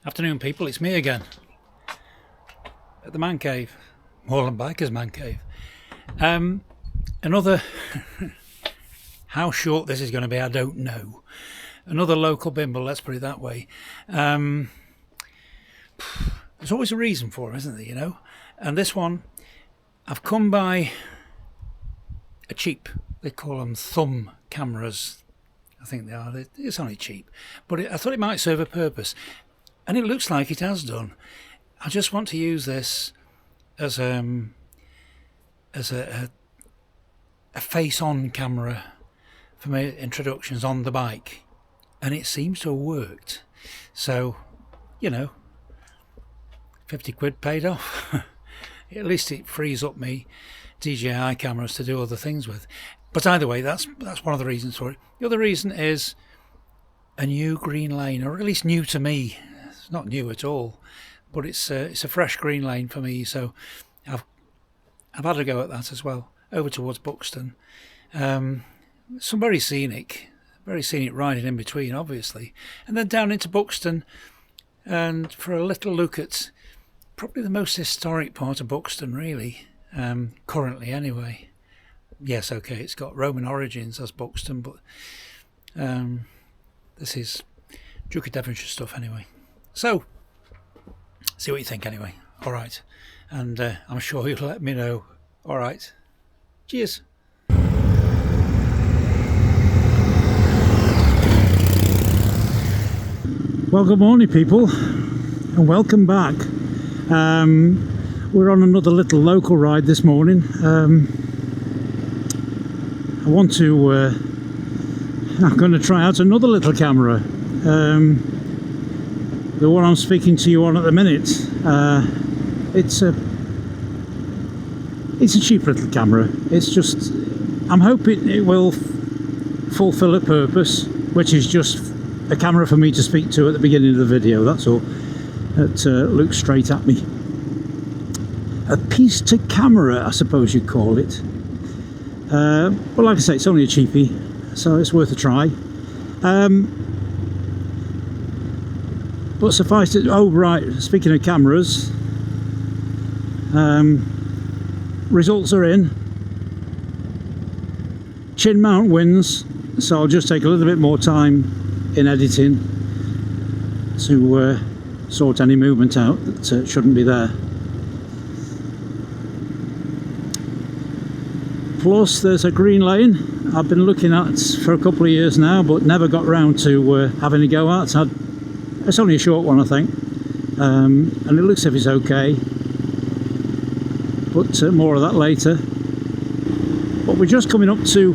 Afternoon, people, it's me again at the man cave, Moorland Bikers man cave. Another how short this is going to be, I don't know. Another local bimble, let's put it that way. There's always a reason for it, isn't there, you know? And this one, I've come by a cheap, they call them thumb cameras, I think they are. It's only cheap, but I thought it might serve a purpose. And it looks like it has done. I just want to use this as a face-on camera for my introductions on the bike, and it seems to have worked. So, you know, 50 quid paid off. At least it frees up me DJI cameras to do other things with. But either way, that's one of the reasons for it. The other reason is a new green lane, or at least new to me. Not new at all, but it's a fresh green lane for me, so I've had a go at that as well, over towards Buxton. Some very scenic riding in between, obviously, and then down into Buxton, and for a little look at probably the most historic part of Buxton, really, currently anyway. Yes, okay, it's got Roman origins as Buxton, but this is Duke of Devonshire stuff anyway. So, see what you think anyway. All right. And I'm sure you'll let me know. All right. Cheers. Well, good morning, people, and welcome back. We're on another little local ride this morning. I'm going to try out another little camera. The one I'm speaking to you on at the minute, it's a cheap little camera. It's just, I'm hoping it will fulfill a purpose, which is just a camera for me to speak to at the beginning of the video, that's all. It looks straight at me. A piece to camera, I suppose you'd call it. But like I say, it's only a cheapie, so it's worth a try. But suffice it, oh right, speaking of cameras, results are in. Chin mount wins, so I'll just take a little bit more time in editing to sort any movement out that shouldn't be there. Plus there's a green lane I've been looking at for a couple of years now, but never got round to having a go at. It's only a short one, I think, and it looks as if it's okay, but more of that later. But we're just coming up to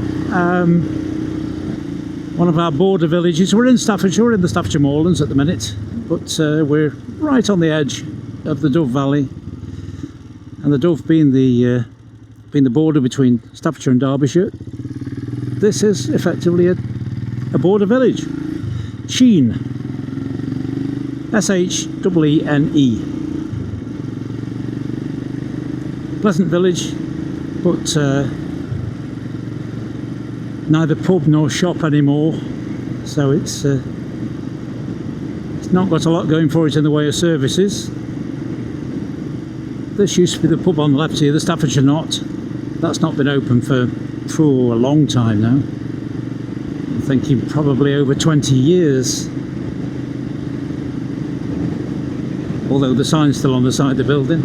one of our border villages. We're in Staffordshire, we're in the Staffordshire Moorlands at the minute, but we're right on the edge of the Dove Valley, and the Dove being the border between Staffordshire and Derbyshire. This is effectively a border village. Sheen. S-H-E-E-N-E. Pleasant village, but neither pub nor shop anymore, so it's not got a lot going for it in the way of services. This used to be the pub on the left here, the Staffordshire Knot. That's not been open for a long time now. I'm thinking probably over 20 years. Although the sign's still on the side of the building.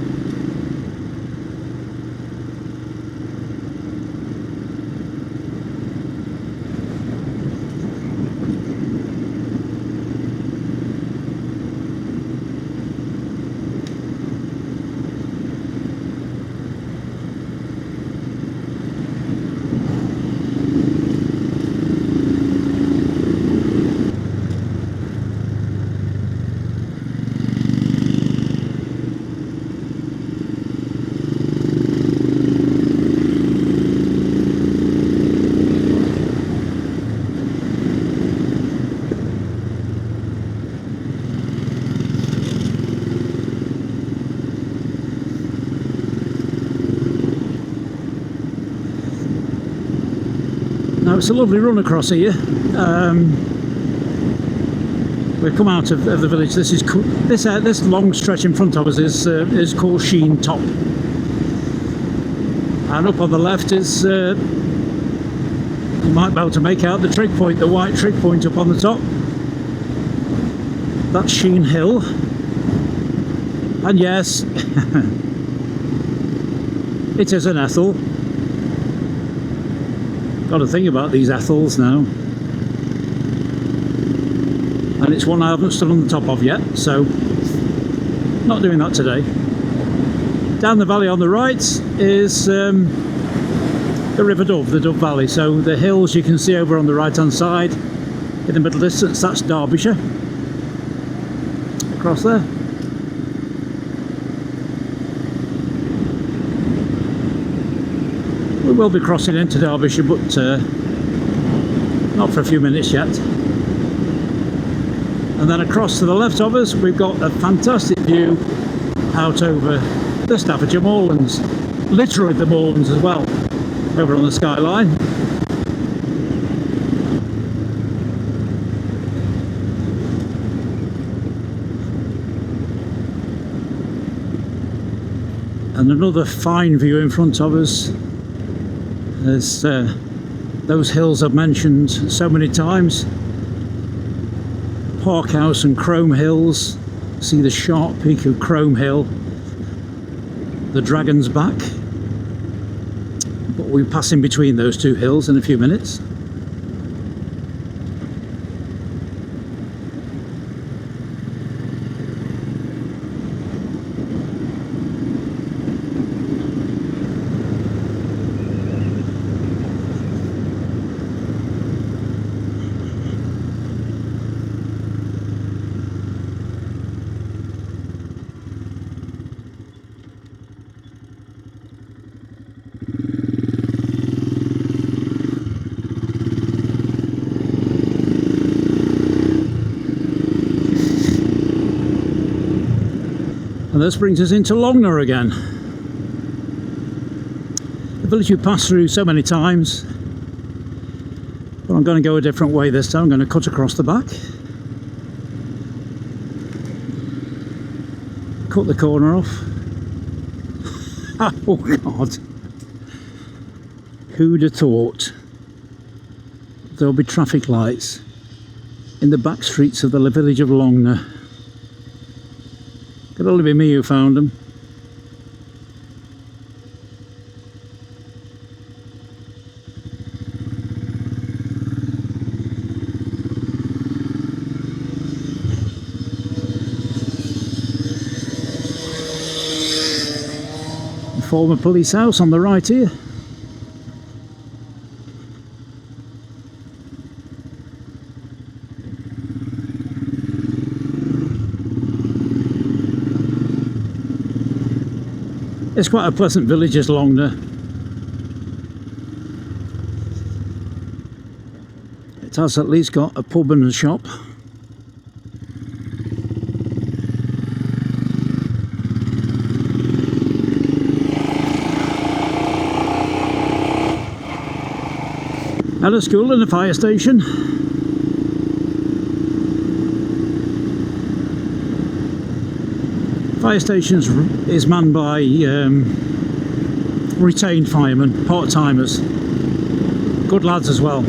Now it's a lovely run across here. We've come out of the village. This is this long stretch in front of us is called Sheen Top, and up on the left is you might be able to make out the trig point, the white trig point up on the top. That's Sheen Hill, and yes, it is an Ethel. Got to think about these Ethels now. And it's one I haven't stood on the top of yet, so not doing that today. Down the valley on the right is the River Dove, the Dove Valley. So the hills you can see over on the right hand side in the middle distance, that's Derbyshire. Across there. We will be crossing into Derbyshire, but not for a few minutes yet. And then across to the left of us, we've got a fantastic view out over the Staffordshire moorlands, literally the moorlands as well, over on the skyline. And another fine view in front of us is those hills I've mentioned so many times. Parkhouse and Crome Hills. See the sharp peak of Crome Hill, the Dragon's Back, but we'll be passing between those two hills in a few minutes. And this brings us into Longner again. The village we've passed through so many times, but I'm going to go a different way this time. I'm going to cut across the back, cut the corner off. Oh God, who'd have thought there'll be traffic lights in the back streets of the village of Longner? Could only be me who found them. The former police house on the right here. It's quite a pleasant village, is Longner. It has at least got a pub and a shop. And a school and a fire station. Fire station is manned by retained firemen, part-timers, good lads as well.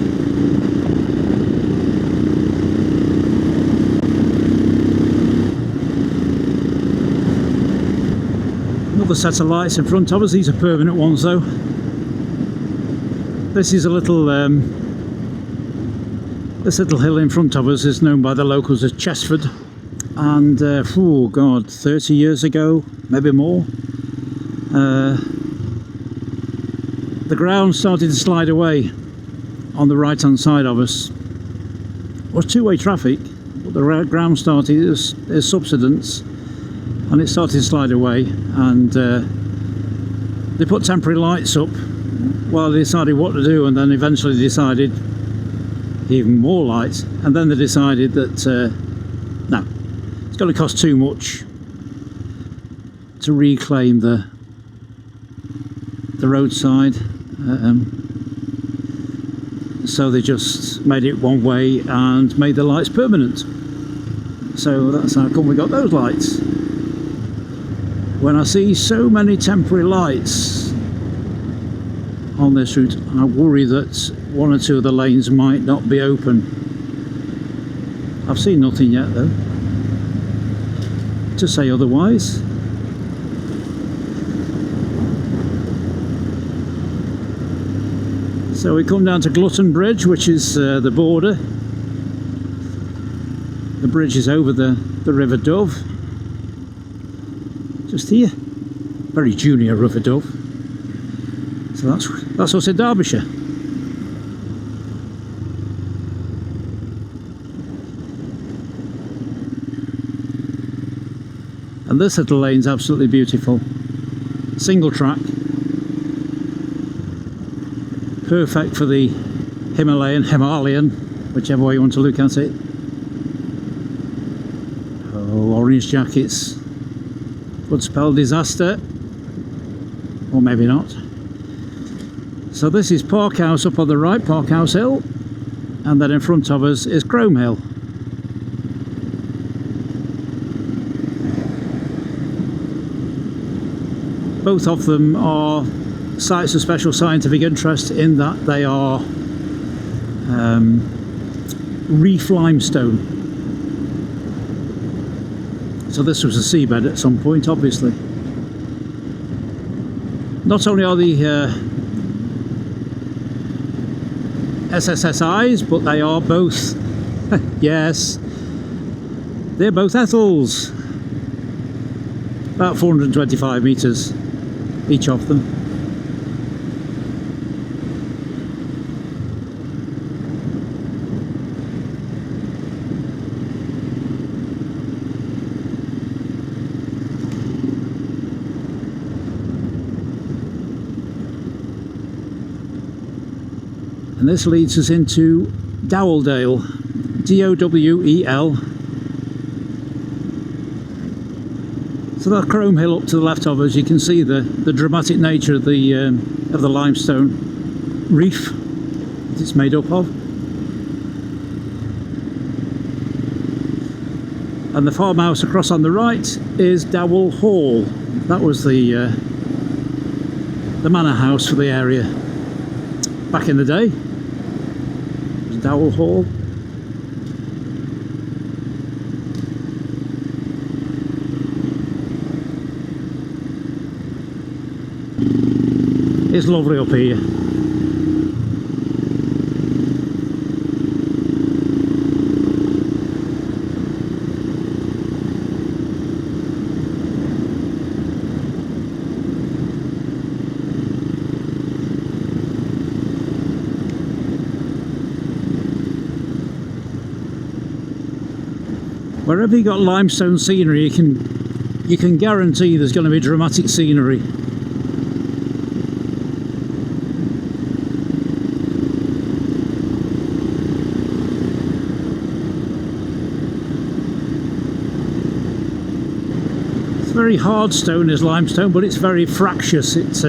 Another set of lights in front of us. These are permanent ones though. This is a little this little hill in front of us is known by the locals as Chesford. And oh God, 30 years ago, maybe more, the ground started to slide away on the right hand side of us. It was two-way traffic, but the ground started as subsidence and it started to slide away, and they put temporary lights up while they decided what to do, and then eventually decided even more lights, and then they decided that no, it's going to cost too much to reclaim the roadside, so they just made it one way and made the lights permanent. So that's how come we got those lights. When I see so many temporary lights on this route, I worry that one or two of the lanes might not be open. I've seen nothing yet though to say otherwise. So we come down to Glutton Bridge, which is the border. The bridge is over the River Dove. Just here. Very junior River Dove. So that's us in Derbyshire. And this little lane's absolutely beautiful. Single track. Perfect for the Himalayan, whichever way you want to look at it. Oh, orange jackets. Could spell disaster. Or maybe not. So this is Park House up on the right, Park House Hill. And then in front of us is Crome Hill. Both of them are sites of special scientific interest in that they are reef limestone. So this was a seabed at some point, obviously. Not only are the SSSIs, but they are both, yes, they're both Ethels. About 425 metres, each of them. And this leads us into Dowelldale, D-O-W-E-L. So that Crome Hill up to the left of us, you can see the dramatic nature of the limestone reef that it's made up of. And the farmhouse across on the right is Dowell Hall. That was the manor house for the area back in the day. It was Dowell Hall. It's lovely up here. Wherever you got limestone scenery, you can guarantee there's going to be dramatic scenery. It's very hard stone is limestone, but it's very fractious. It's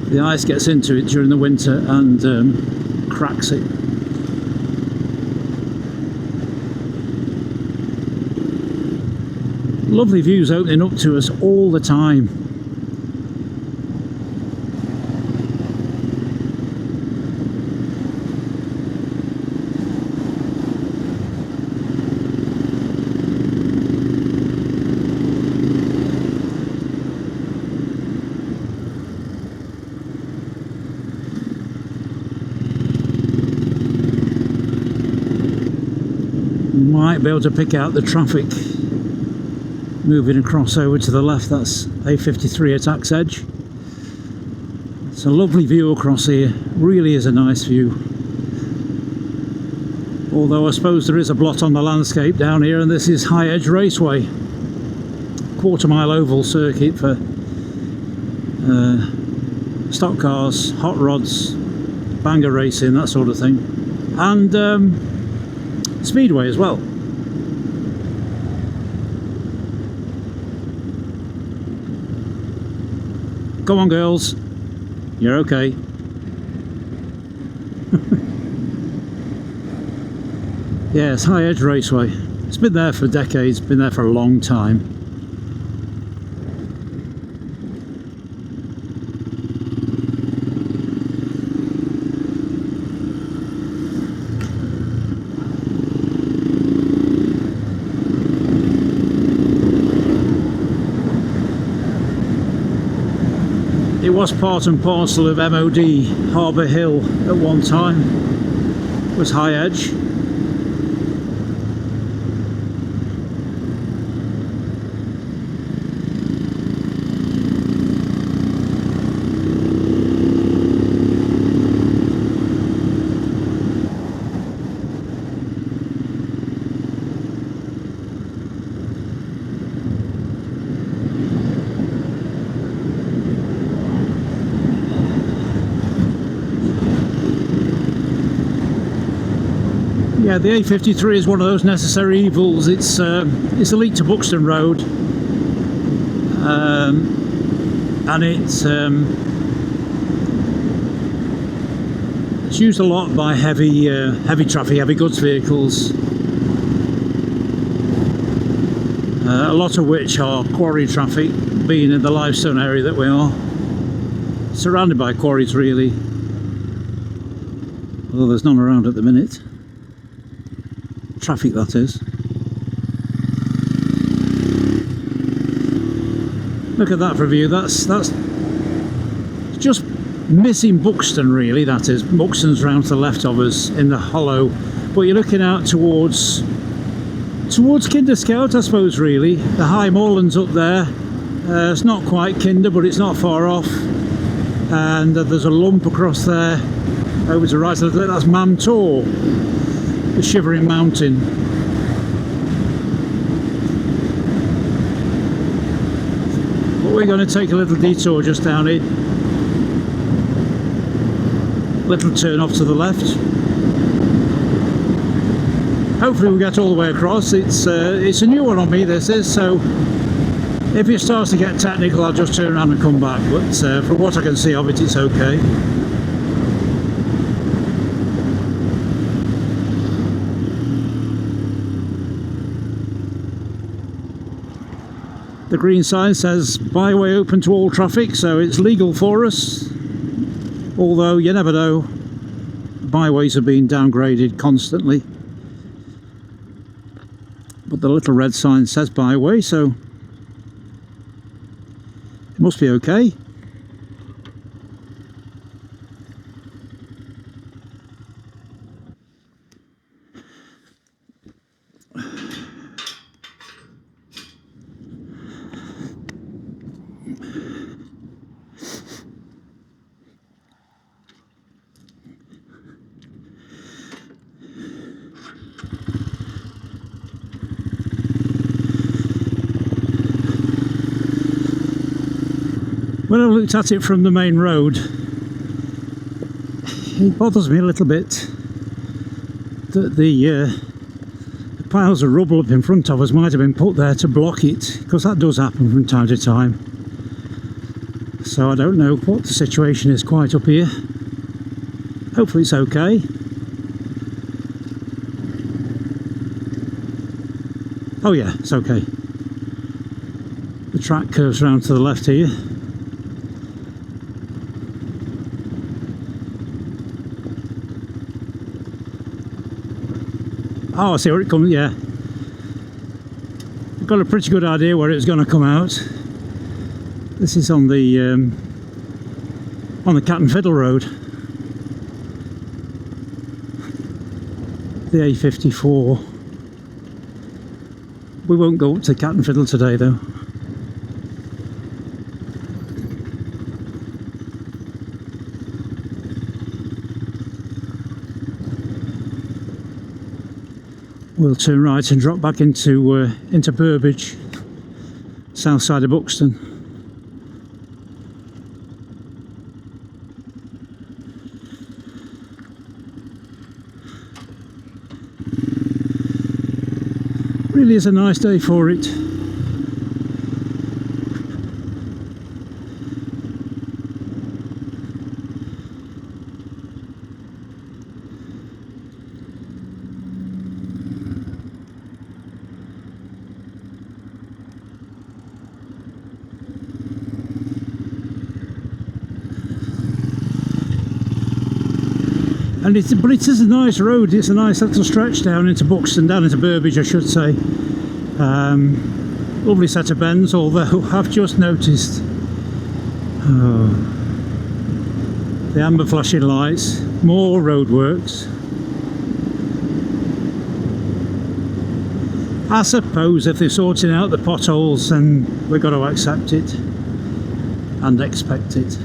the ice gets into it during the winter and cracks it. Lovely views opening up to us all the time. Might be able to pick out the traffic moving across over to the left. That's A53 at Axe Edge. It's a lovely view across here, really is a nice view. Although I suppose there is a blot on the landscape down here, and this is High Edge Raceway, quarter-mile oval circuit for stock cars, hot rods, banger racing, that sort of thing, and speedway as well. Come on, girls. You're okay. Yes, High Edge Raceway. It's been there for decades, been there for a long time. It was part and parcel of MOD Harbour Hill at one time. It was High Edge. Yeah, the A53 is one of those necessary evils. It's a link to Buxton Road, and it's used a lot by heavy traffic, heavy goods vehicles. A lot of which are quarry traffic, being in the limestone area that we are, surrounded by quarries really. Although there's none around at the minute. Traffic, that is. Look at that for a view. That's just missing Buxton really, that is. Buxton's round to the left of us in the hollow, but you're looking out towards Kinder Scout, I suppose, really. The high moorlands up there. It's not quite Kinder, but it's not far off, and there's a lump across there over to the right. That's Mam Tor, the Shivering Mountain. But we're going to take a little detour just down here. Little turn off to the left. Hopefully we'll get all the way across. It's a new one on me, this is, so if it starts to get technical I'll just turn around and come back, but from what I can see of it, it's okay. The green sign says byway open to all traffic, so it's legal for us, although you never know, byways are being downgraded constantly. But the little red sign says byway, so it must be okay. When I looked at it from the main road, it bothers me a little bit that the piles of rubble up in front of us might have been put there to block it, because that does happen from time to time. So I don't know what the situation is quite up here. Hopefully it's okay. Oh yeah, it's okay. The track curves around to the left here. Oh, I see where it comes, yeah. I've got a pretty good idea where it's going to come out. This is on the Cat and Fiddle Road. The A54. We won't go up to Cat and Fiddle today though. We'll turn right and drop back into Burbage, south side of Buxton. Really is a nice day for it. but it is a nice road. It's a nice little stretch down into Buxton, down into Burbage, I should say. Lovely set of bends, although I've just noticed the amber flashing lights, more roadworks. I suppose if they're sorting out the potholes, then we've got to accept it and expect it.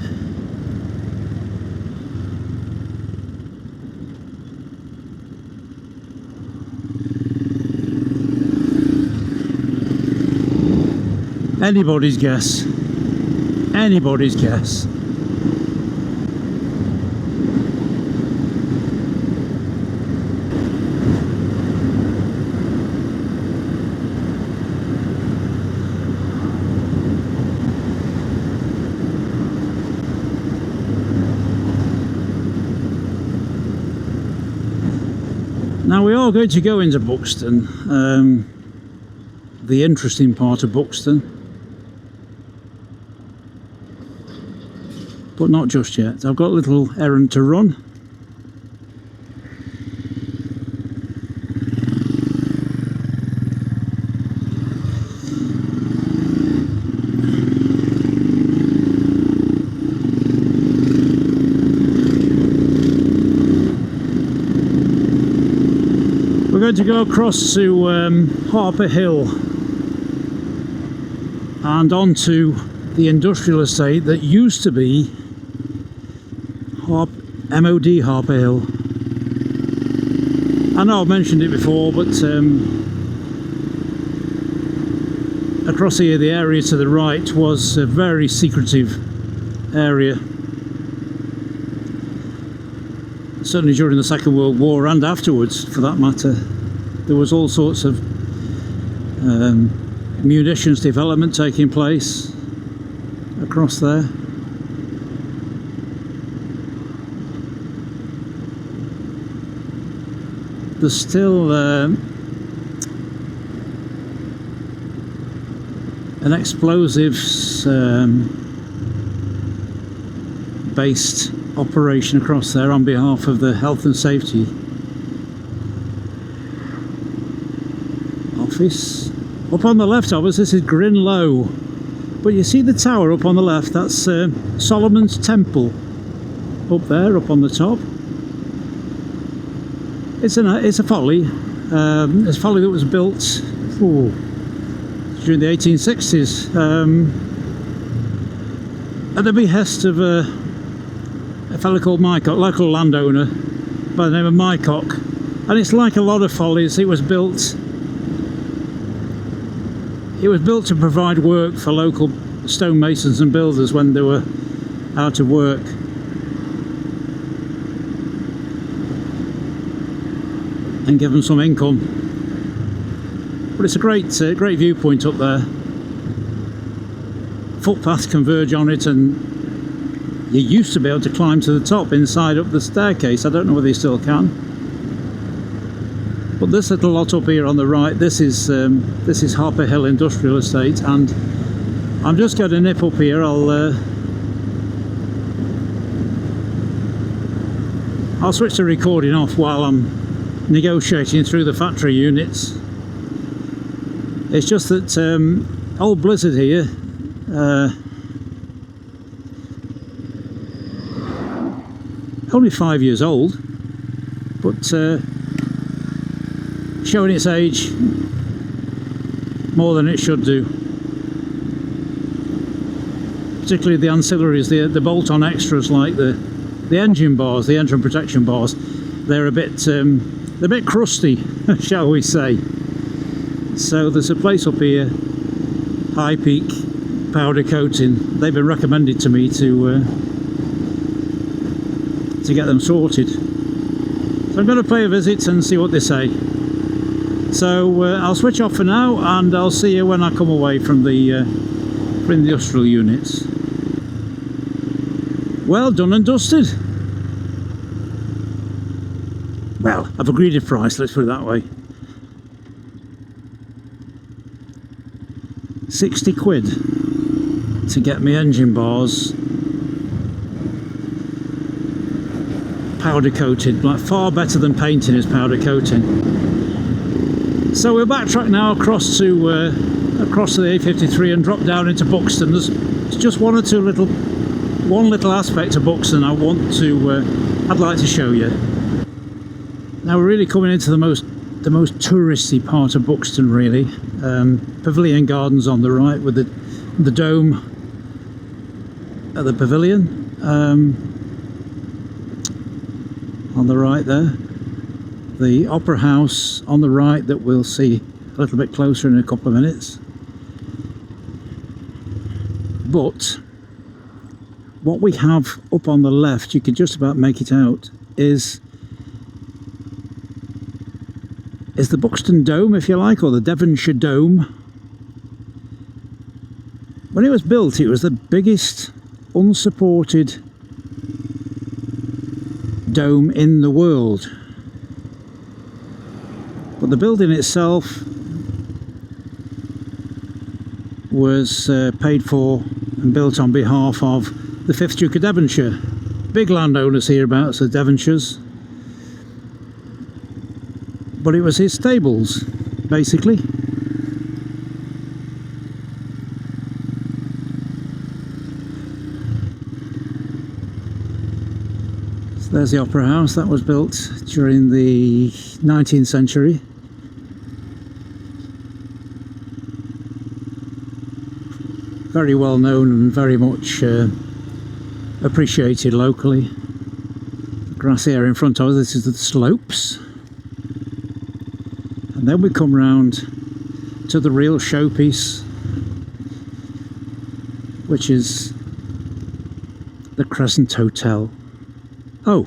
Anybody's guess. Anybody's guess. Now we are going to go into Buxton, the interesting part of Buxton, but not just yet. I've got a little errand to run. We're going to go across to Harper Hill and onto the industrial estate that used to be MOD Harper Hill. I know I've mentioned it before, but across here the area to the right was a very secretive area. Certainly during the Second World War and afterwards, for that matter. There was all sorts of munitions development taking place across there. There's still an explosives based operation across there on behalf of the health and safety office. Up on the left of us, this is Grinlow, but you see the tower up on the left, that's Solomon's Temple up there, up on the top. It's a folly. It's a folly that was built during the 1860s at the behest of a fellow called Mycock, local landowner by the name of Mycock, and it's like a lot of follies. It was built to provide work for local stonemasons and builders when they were out of work. And give them some income. But it's a great viewpoint up there. Footpaths converge on it, and you used to be able to climb to the top inside up the staircase. I don't know whether you still can. But this little lot up here on the right, this is Harper Hill Industrial Estate, and I'm just going to nip up here. I'll switch the recording off while I'm negotiating through the factory units. It's just that old Blizzard here only 5 years old, but showing its age more than it should do. Particularly the ancillaries, the bolt-on extras like the engine bars, the engine protection bars. They're a bit crusty, shall we say. So there's a place up here, High Peak Powder Coating. They've been recommended to me to get them sorted. So I'm going to pay a visit and see what they say. So I'll switch off for now, and I'll see you when I come away from the industrial units. Well, done and dusted. Well, I've agreed a price, let's put it that way. 60 quid to get me engine bars powder coated, like far better than painting is powder coating. So we're backtrack now across to the A53 and drop down into Buxton. There's just one little aspect of Buxton I'd like to show you. Now we're really coming into the most touristy part of Buxton, really. Pavilion Gardens on the right with the dome at the pavilion. On the right there, the Opera House on the right that we'll see a little bit closer in a couple of minutes. But what we have up on the left, you can just about make it out, is the Buxton Dome, if you like, or the Devonshire Dome. When it was built, it was the biggest unsupported dome in the world, but the building itself was paid for and built on behalf of the 5th Duke of Devonshire. Big landowners hereabouts, the Devonshires, but it was his stables basically. There's the Opera House. That was built during the 19th century. Very well known and very much appreciated locally. The grassy area in front of us, this is the slopes. And then we come round to the real showpiece, which is the Crescent Hotel. Oh,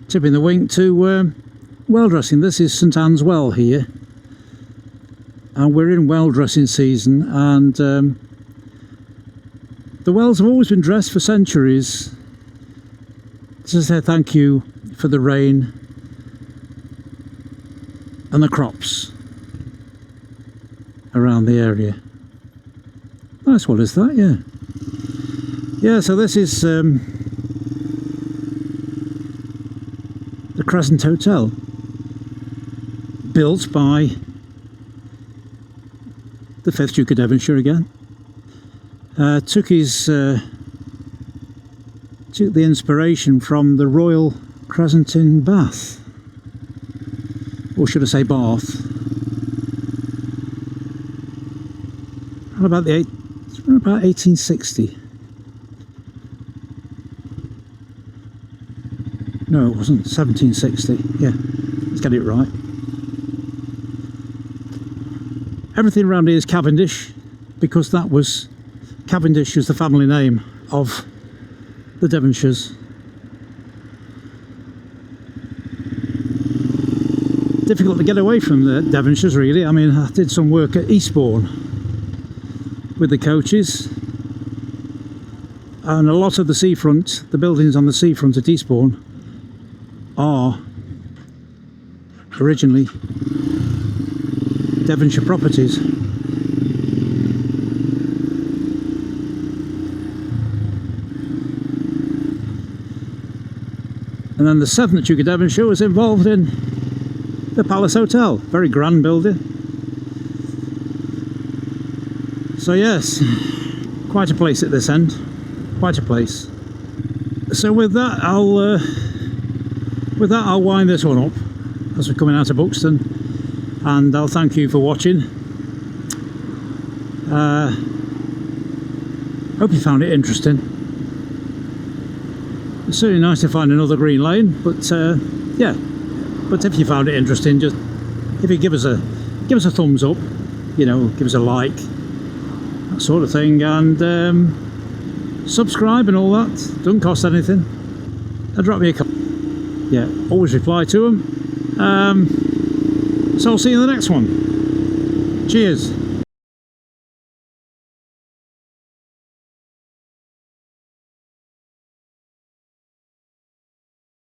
tipping the wink to well dressing. This is St Anne's Well here, and we're in well dressing season, and the wells have always been dressed for centuries to say thank you for the rain and the crops around the area. Nice one, is that? Yeah. Yeah, so this is the Crescent Hotel, built by the 5th Duke of Devonshire again. Took the inspiration from the Royal Crescent in Bath, or should I say Bath. About 1860. No, it wasn't. 1760. Yeah, let's get it right. Everything around here is Cavendish, because Cavendish was the family name of the Devonshires. Difficult to get away from the Devonshires, really. I mean, I did some work at Eastbourne with the coaches, and a lot of the seafront, the buildings on the seafront at Eastbourne, are originally Devonshire properties. And then the 7th Duke of Devonshire was involved in the Palace Hotel, very grand building. So yes, quite a place at this end, quite a place. So with that I'll wind this one up as we're coming out of Buxton, and I'll thank you for watching. Hope you found it interesting. It's certainly nice to find another green lane, but yeah. But if you found it interesting, just if you give us a thumbs up, you know, give us a like, that sort of thing, and subscribe and all that. Doesn't cost anything. Drop me a comment. Yeah, always reply to them. So I'll see you in the next one. Cheers.